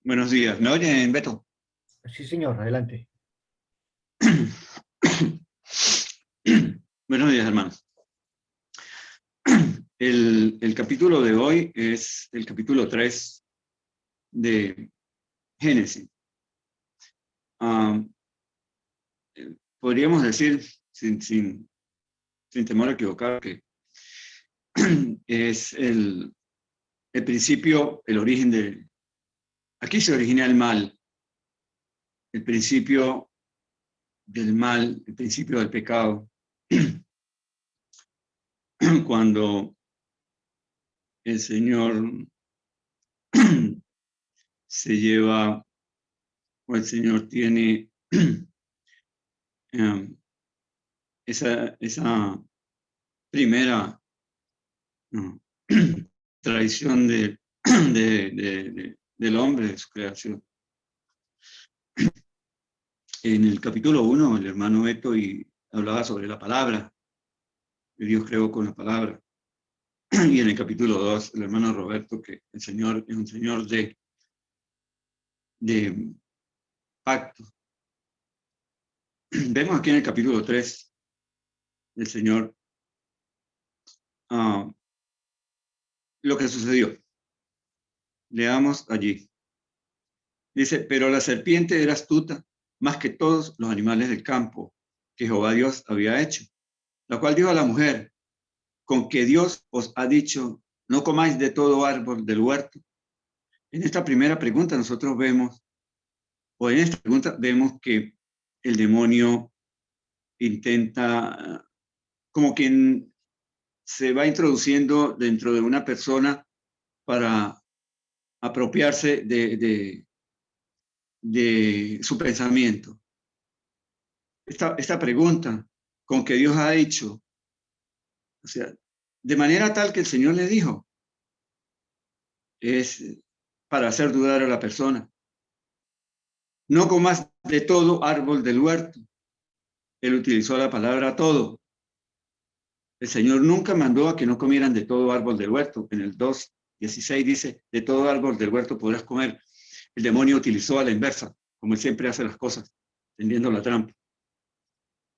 Buenos días. ¿Me oyen, Beto? Sí, señor, adelante. Buenos días, hermanos. El capítulo de hoy es el capítulo 3 de Génesis. Podríamos decir, sin temor a equivocar, que es el principio, el origen de... Aquí se origina el mal, el principio del mal, el principio del pecado. Cuando el Señor se lleva, o el Señor tiene esa primera tradición del hombre, de su creación. En el capítulo 1, el hermano Beto hablaba sobre la palabra, que Dios creó con la palabra. Y en el capítulo 2, el hermano Roberto, que el Señor es un Señor de pacto. Vemos aquí en el capítulo 3, el Señor, lo que sucedió. Leamos allí. Dice, pero la serpiente era astuta más que todos los animales del campo que Jehová Dios había hecho, la cual dijo a la mujer, con que Dios os ha dicho, no comáis de todo árbol del huerto. En esta primera pregunta nosotros vemos, o en esta pregunta vemos que el demonio intenta, como quien se va introduciendo dentro de una persona para apropiarse de su pensamiento. Esta pregunta, con que Dios ha hecho, o sea, de manera tal que el Señor le dijo, es para hacer dudar a la persona. No comas de todo árbol del huerto. Él utilizó la palabra todo. El Señor nunca mandó a que no comieran de todo árbol del huerto. En el 2:16 dice, de todo árbol del huerto podrás comer. El demonio utilizó a la inversa, como él siempre hace las cosas, tendiendo la trampa.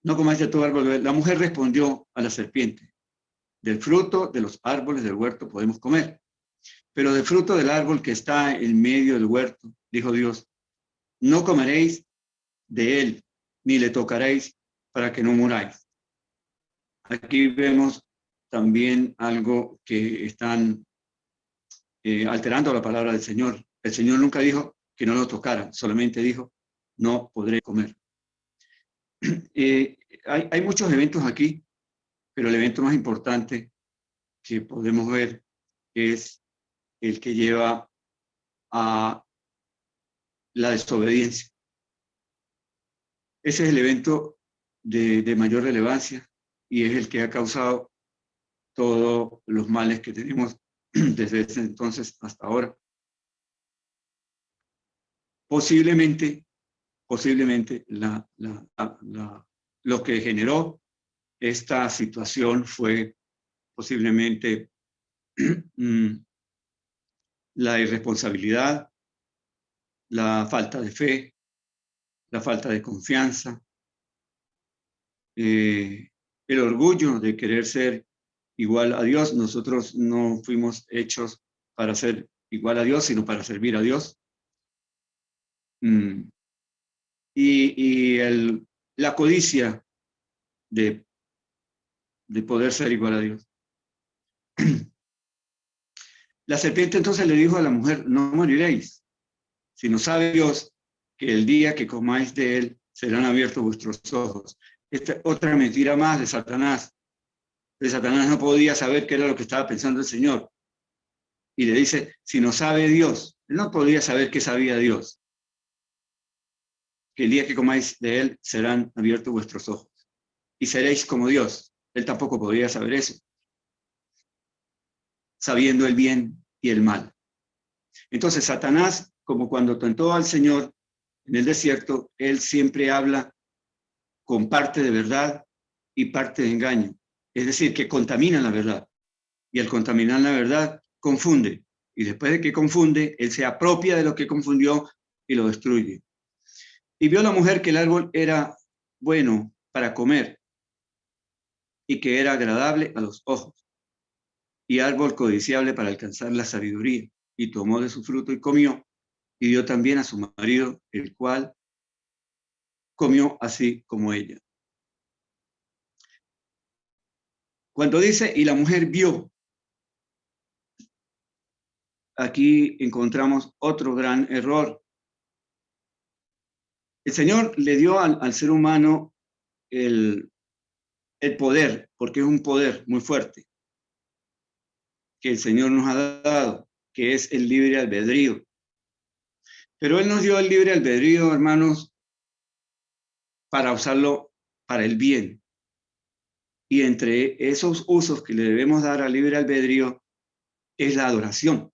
No comáis de todo árbol del huerto. La mujer respondió a la serpiente, del fruto de los árboles del huerto podemos comer, pero del fruto del árbol que está en medio del huerto, dijo Dios, no comeréis de él, ni le tocaréis para que no muráis. Aquí vemos también algo que están alterando la palabra del Señor. El Señor nunca dijo que no lo tocaran, solamente dijo, no podré comer. Hay muchos eventos aquí, pero el evento más importante que podemos ver es el que lleva a la desobediencia. Ese es el evento de mayor relevancia y es el que ha causado todos los males que tenemos desde ese entonces hasta ahora. Posiblemente lo que generó esta situación fue posiblemente la irresponsabilidad, la falta de fe, la falta de confianza, el orgullo de querer ser igual a Dios. Nosotros no fuimos hechos para ser igual a Dios, sino para servir a Dios. Y la codicia de poder ser igual a Dios. La serpiente entonces le dijo a la mujer, no moriréis, sino sabe Dios que el día que comáis de él serán abiertos vuestros ojos. Esta otra mentira más de Satanás. Satanás no podía saber qué era lo que estaba pensando el Señor. Y le dice, si no sabe Dios, él no podía saber qué sabía Dios. Que el día que comáis de él serán abiertos vuestros ojos. Y seréis como Dios. Él tampoco podía saber eso. Sabiendo el bien y el mal. Entonces Satanás, como cuando tentó al Señor en el desierto, él siempre habla con parte de verdad y parte de engaño. Es decir, que contaminan la verdad. Y al contaminar la verdad, confunde. Y Y después de que confunde, él se apropia de lo que confundió y lo destruye. Y vio la mujer que el árbol era bueno para comer y que era agradable a los ojos y árbol codiciable para alcanzar la sabiduría. Y tomó de su fruto y comió, y dio también a su marido, el cual comió así como ella. Cuando dice, y la mujer vio, aquí encontramos otro gran error. El Señor le dio al ser humano el poder, porque es un poder muy fuerte que el Señor nos ha dado, que es el libre albedrío. Pero Él nos dio el libre albedrío, hermanos, para usarlo para el bien. Y entre esos usos que le debemos dar al libre albedrío es la adoración.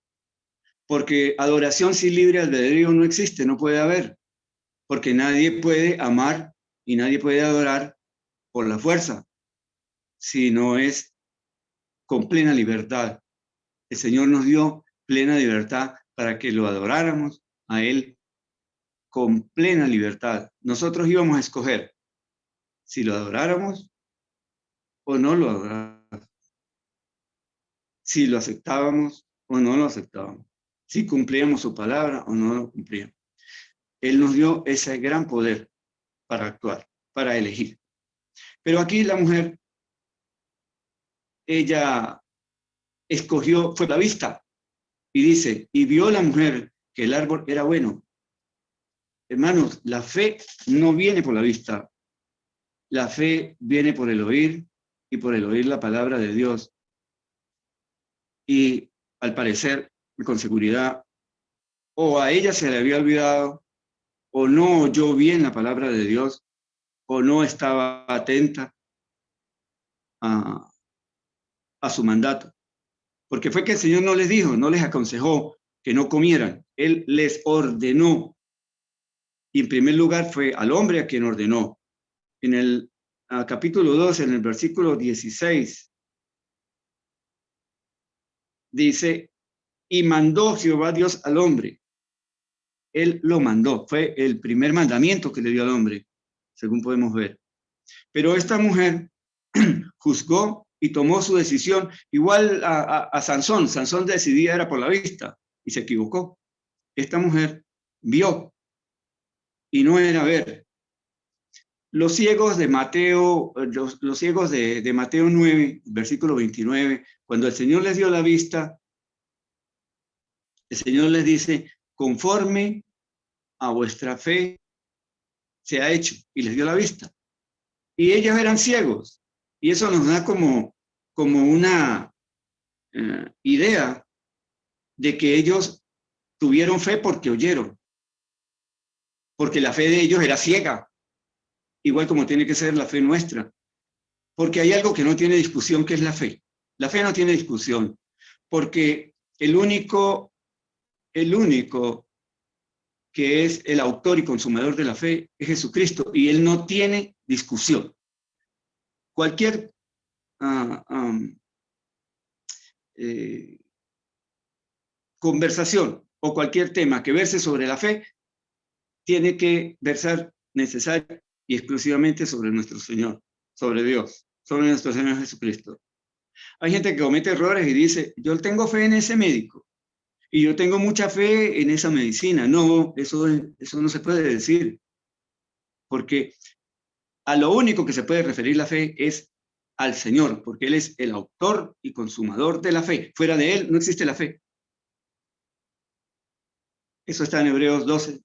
Porque adoración sin libre albedrío no existe, no puede haber. Porque nadie puede amar y nadie puede adorar por la fuerza, si no es con plena libertad. El Señor nos dio plena libertad para que lo adoráramos a Él con plena libertad. Nosotros íbamos a escoger si lo adoráramos o no lo adoráramos, si lo aceptábamos o no lo aceptábamos, si cumplíamos su palabra o no lo cumplíamos. Él nos dio ese gran poder para actuar, para elegir. Pero aquí la mujer, ella escogió, fue la vista, y dice, y vio la mujer que el árbol era bueno. Hermanos, la fe no viene por la vista, la fe viene por el oír y por el oír la palabra de Dios. Y al parecer, con seguridad, o a ella se le había olvidado, o no oyó bien la palabra de Dios, o no estaba atenta a su mandato. Porque fue que el Señor no les dijo, no les aconsejó que no comieran. Él les ordenó. Y en primer lugar fue al hombre a quien ordenó. En el capítulo 2, en el versículo 16, dice, y mandó Jehová Dios al hombre. Él lo mandó. Fue el primer mandamiento que le dio al hombre, según podemos ver. Pero esta mujer juzgó y tomó su decisión igual a Sansón. Sansón decidía era por la vista y se equivocó. Esta mujer vio y no era ver. Los ciegos de Mateo, los ciegos de Mateo 9, versículo 29, cuando el Señor les dio la vista, el Señor les dice, conforme a vuestra fe se ha hecho, y les dio la vista. Y ellos eran ciegos, y eso nos da como una idea de que ellos tuvieron fe porque oyeron, porque la fe de ellos era ciega, igual como tiene que ser la fe nuestra, porque hay algo que no tiene discusión, que es la fe. La fe no tiene discusión, porque el único que es el autor y consumador de la fe es Jesucristo, y él no tiene discusión. Cualquier conversación o cualquier tema que verse sobre la fe tiene que versar necesaria y exclusivamente sobre nuestro Señor, sobre Dios, sobre nuestro Señor Jesucristo. Hay gente que comete errores y dice, yo tengo fe en ese médico y yo tengo mucha fe en esa medicina. No, eso no se puede decir, porque a lo único que se puede referir la fe es al Señor, porque Él es el autor y consumador de la fe. Fuera de Él no existe la fe. Eso está en Hebreos 12,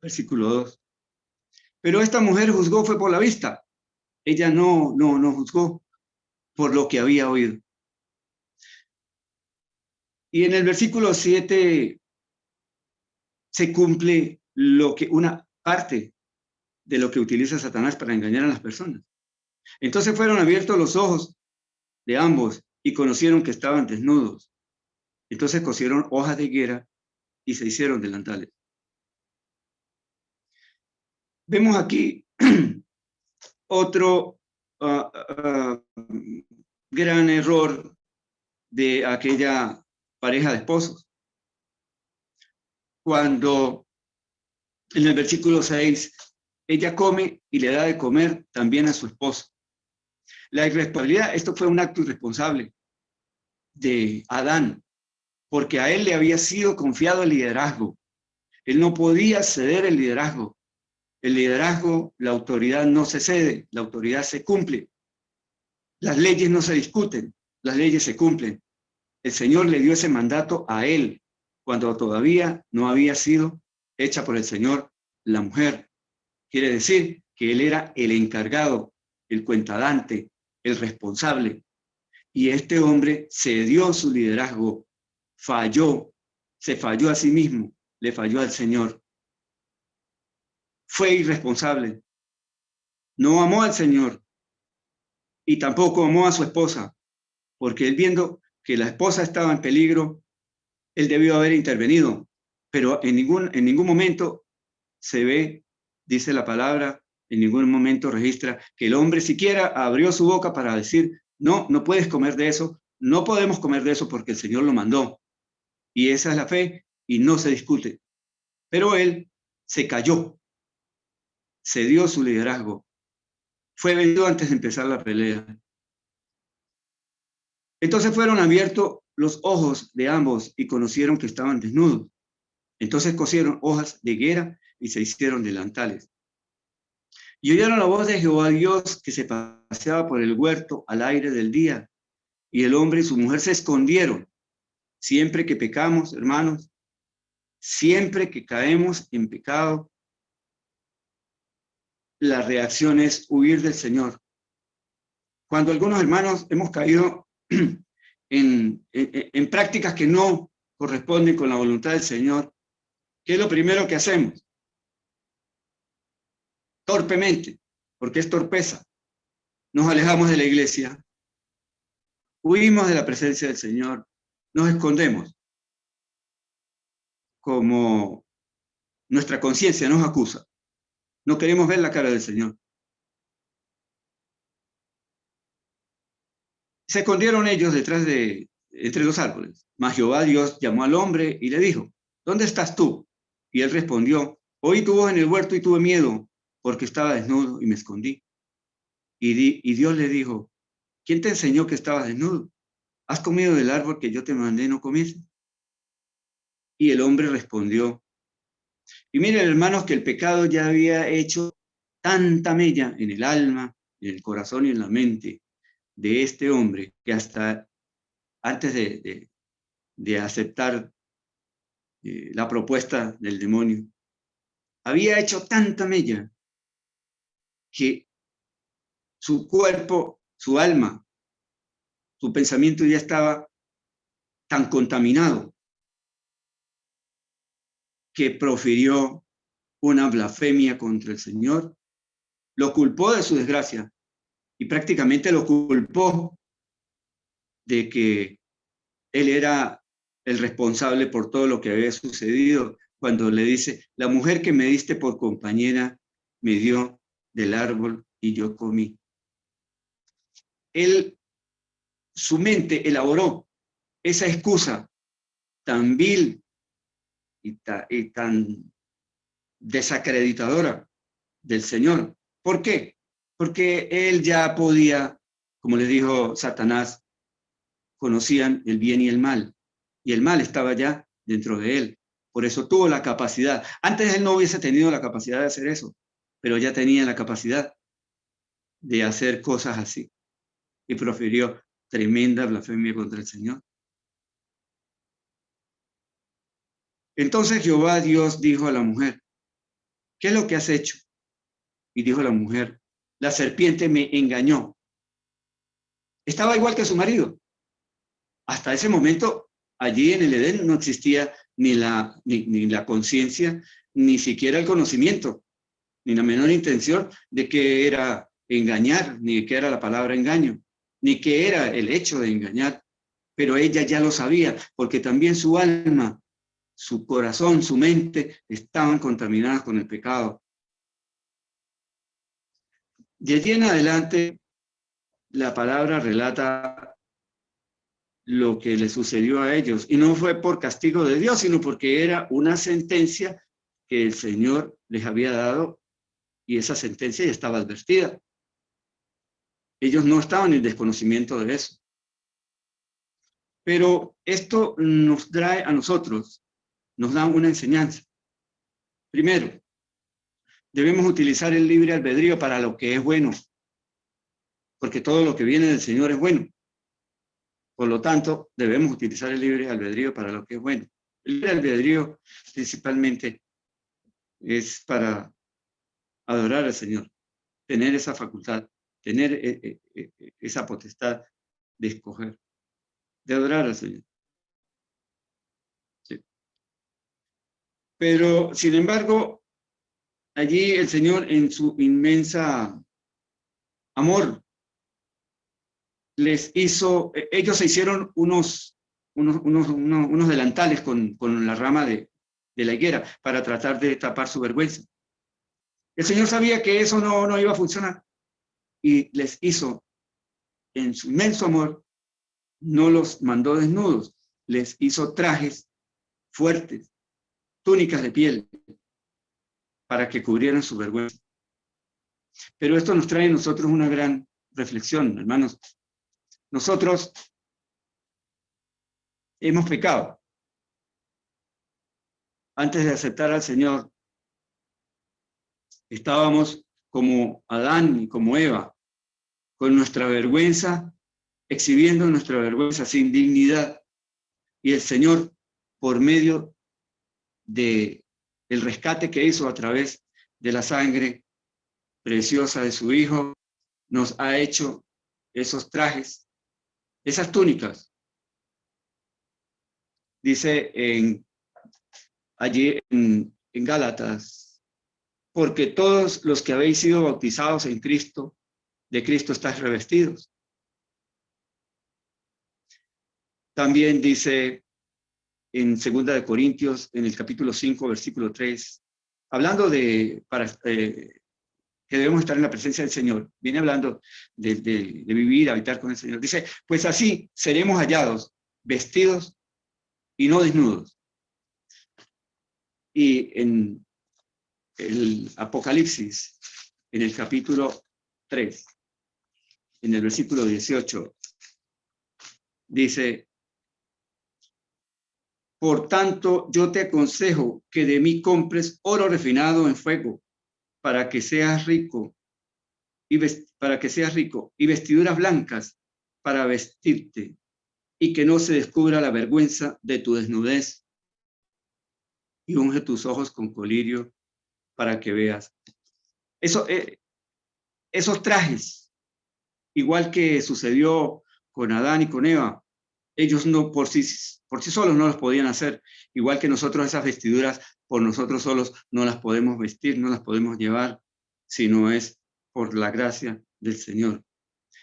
versículo 2. Pero esta mujer juzgó fue por la vista. Ella no juzgó por lo que había oído. Y en el versículo 7 se cumple una parte de lo que utiliza Satanás para engañar a las personas. Entonces fueron abiertos los ojos de ambos y conocieron que estaban desnudos. Entonces cosieron hojas de higuera y se hicieron delantales. Vemos aquí otro gran error de aquella pareja de esposos. cuando en el versículo 6, ella come y le da de comer también a su esposo. La irresponsabilidad, esto fue un acto irresponsable de Adán, porque a él le había sido confiado el liderazgo. Él no podía ceder el liderazgo. El liderazgo, la autoridad no se cede, la autoridad se cumple. Las leyes no se discuten, las leyes se cumplen. El Señor le dio ese mandato a él, cuando todavía no había sido hecha por el Señor la mujer. Quiere decir que él era el encargado, el cuentadante, el responsable. Y este hombre cedió su liderazgo, falló, se falló a sí mismo, le falló al Señor. Fue irresponsable. No amó al Señor y tampoco amó a su esposa, porque él viendo que la esposa estaba en peligro, él debió haber intervenido, pero en ningún momento se ve, dice la palabra, en ningún momento registra que el hombre siquiera abrió su boca para decir, no, no puedes comer de eso, no podemos comer de eso porque el Señor lo mandó. Y esa es la fe y no se discute. Pero él se cayó, cedió su liderazgo, fue vencido antes de empezar la pelea. Entonces fueron abiertos los ojos de ambos y conocieron que estaban desnudos. Entonces cosieron hojas de higuera y se hicieron delantales. Y oyeron la voz de Jehová Dios que se paseaba por el huerto al aire del día. Y el hombre y su mujer se escondieron. Siempre que pecamos, hermanos, siempre que caemos en pecado, la reacción es huir del Señor. Cuando algunos hermanos hemos caído en prácticas que no corresponden con la voluntad del Señor, ¿qué es lo primero que hacemos? Torpemente, porque es torpeza. Nos alejamos de la iglesia, huimos de la presencia del Señor, nos escondemos, como nuestra conciencia nos acusa. No queremos ver la cara del Señor. Se escondieron ellos entre los árboles. Mas Jehová Dios llamó al hombre y le dijo, ¿dónde estás tú? Y él respondió, oí tu voz en el huerto y tuve miedo, porque estaba desnudo y me escondí. Y Dios le dijo, ¿quién te enseñó que estabas desnudo? ¿Has comido del árbol que yo te mandé no comieses? Y el hombre respondió, y miren hermanos que el pecado ya había hecho tanta mella en el alma, en el corazón y en la mente de este hombre, que hasta antes de aceptar la propuesta del demonio, había hecho tanta mella que su cuerpo, su alma, su pensamiento ya estaba tan contaminado que profirió una blasfemia contra el Señor, lo culpó de su desgracia y prácticamente lo culpó de que él era el responsable por todo lo que había sucedido, cuando le dice, la mujer que me diste por compañera me dio del árbol y yo comí. Él, su mente elaboró esa excusa tan vil y tan desacreditadora del Señor. ¿Por qué? Porque él ya podía, como le dijo Satanás, conocían el bien y el mal, y el mal estaba ya dentro de él. Por eso tuvo la capacidad. Antes él no hubiese tenido la capacidad de hacer eso, pero ya tenía la capacidad de hacer cosas así. Y profirió tremenda blasfemia contra el Señor. Entonces Jehová Dios dijo a la mujer, ¿qué es lo que has hecho? Y dijo la mujer, la serpiente me engañó. Estaba igual que su marido. Hasta ese momento, allí en el Edén no existía ni la conciencia, ni siquiera el conocimiento, ni la menor intención de que era engañar, ni de que era la palabra engaño, ni que era el hecho de engañar. Pero ella ya lo sabía, porque también su alma, su corazón, su mente estaban contaminadas con el pecado. De allí en adelante, la palabra relata lo que le sucedió a ellos. Y no fue por castigo de Dios, sino porque era una sentencia que el Señor les había dado, y esa sentencia ya estaba advertida. Ellos no estaban en desconocimiento de eso. Pero esto nos trae a nosotros, nos da una enseñanza. Primero, debemos utilizar el libre albedrío para lo que es bueno, porque todo lo que viene del Señor es bueno. Por lo tanto, debemos utilizar el libre albedrío para lo que es bueno. El libre albedrío principalmente es para adorar al Señor, tener esa facultad, tener esa potestad de escoger, de adorar al Señor. Sí. Pero, sin embargo, allí el Señor, en su inmensa amor, les hizo, ellos se hicieron unos delantales con la rama de la higuera para tratar de tapar su vergüenza. El Señor sabía que eso no iba a funcionar y les hizo, en su inmenso amor, no los mandó desnudos, les hizo trajes fuertes, túnicas de piel, para que cubrieran su vergüenza. Pero esto nos trae a nosotros una gran reflexión, hermanos. Nosotros hemos pecado. Antes de aceptar al Señor, estábamos como Adán y como Eva, con nuestra vergüenza, exhibiendo nuestra vergüenza sin dignidad. Y el Señor, por medio de el rescate que hizo a través de la sangre preciosa de su Hijo, nos ha hecho esos trajes, esas túnicas. Dice allí en Gálatas, porque todos los que habéis sido bautizados en Cristo, de Cristo estáis revestidos. También dice en 2 Corintios, en el capítulo 5, versículo 3, hablando de que debemos estar en la presencia del Señor, viene hablando de vivir, habitar con el Señor. Dice, pues así seremos hallados, vestidos y no desnudos. Y en el Apocalipsis, en el capítulo 3, en el versículo 18, dice, por tanto, yo te aconsejo que de mí compres oro refinado en fuego, para que seas rico, y vestiduras blancas para vestirte, y que no se descubra la vergüenza de tu desnudez, y unge tus ojos con colirio para que veas. Esos trajes, igual que sucedió con Adán y con Eva, ellos no por sí solos no los podían hacer, igual que nosotros esas vestiduras por nosotros solos no las podemos vestir, no las podemos llevar, sino es por la gracia del Señor.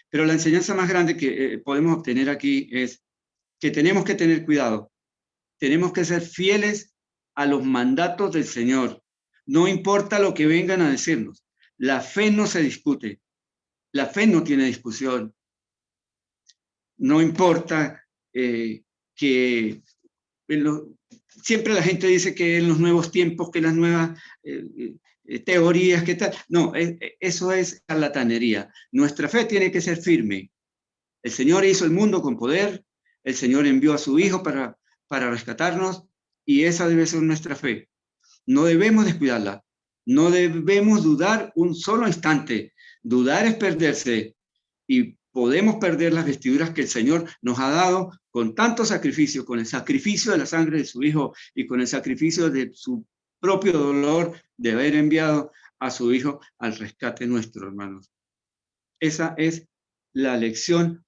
Pero la enseñanza más grande que podemos obtener aquí es que tenemos que tener cuidado, tenemos que ser fieles a los mandatos del Señor, no importa lo que vengan a decirnos. La fe no se discute, la fe no tiene discusión. No importa que siempre la gente dice que en los nuevos tiempos, que las nuevas teorías, que tal. No, eso es charlatanería. Nuestra fe tiene que ser firme. El Señor hizo el mundo con poder, el Señor envió a su Hijo para rescatarnos, y esa debe ser nuestra fe. No debemos descuidarla, no debemos dudar un solo instante. Dudar es perderse, y podemos perder las vestiduras que el Señor nos ha dado con tanto sacrificio, con el sacrificio de la sangre de su Hijo y con el sacrificio de su propio dolor de haber enviado a su Hijo al rescate nuestro, hermanos. Esa es la lección,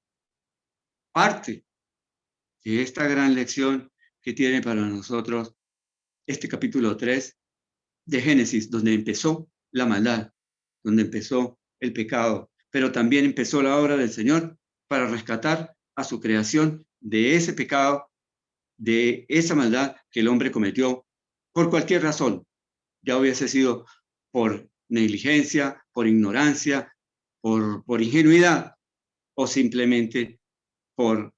parte de esta gran lección que tiene para nosotros este capítulo 3 de Génesis, donde empezó la maldad, donde empezó el pecado, pero también empezó la obra del Señor para rescatar a su creación de ese pecado, de esa maldad que el hombre cometió por cualquier razón, ya hubiese sido por negligencia, por ignorancia, por ingenuidad, o simplemente por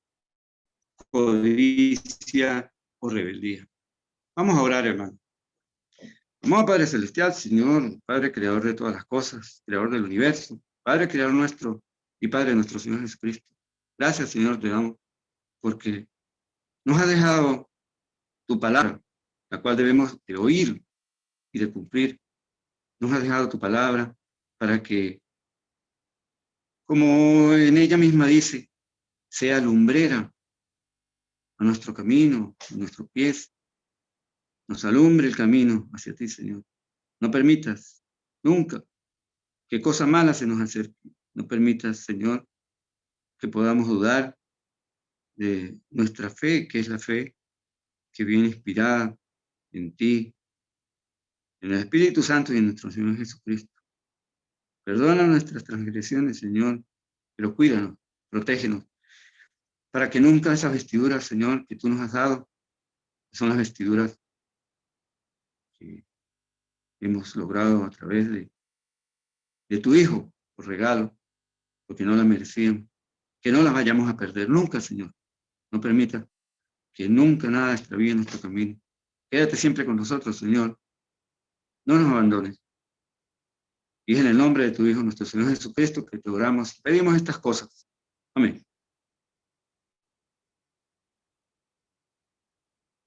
codicia o rebeldía. Vamos a orar, hermano. Amado Padre Celestial, Señor, Padre Creador de todas las cosas, Creador del universo, Padre Creador nuestro y Padre de nuestro Señor Jesucristo. Gracias, Señor, te damos porque nos ha dejado tu palabra, la cual debemos de oír y de cumplir. Nos ha dejado tu palabra para que, como en ella misma dice, sea lumbrera a nuestro camino, a nuestros pies, nos alumbre el camino hacia ti, Señor. No permitas nunca que cosa mala se nos acerque. No permitas, Señor, que podamos dudar de nuestra fe, que es la fe que viene inspirada en ti, en el Espíritu Santo y en nuestro Señor Jesucristo. Perdona nuestras transgresiones, Señor, pero cuídanos, protégenos, para que nunca esas vestiduras, Señor, que tú nos has dado, que son las vestiduras que hemos logrado a través de tu Hijo, por regalo, porque no la merecían, que no las vayamos a perder nunca, Señor. No permita que nunca nada extravíe nuestro camino. Quédate siempre con nosotros, Señor. No nos abandones. Y es en el nombre de tu Hijo, nuestro Señor Jesucristo, que te oramos y pedimos estas cosas. Amén.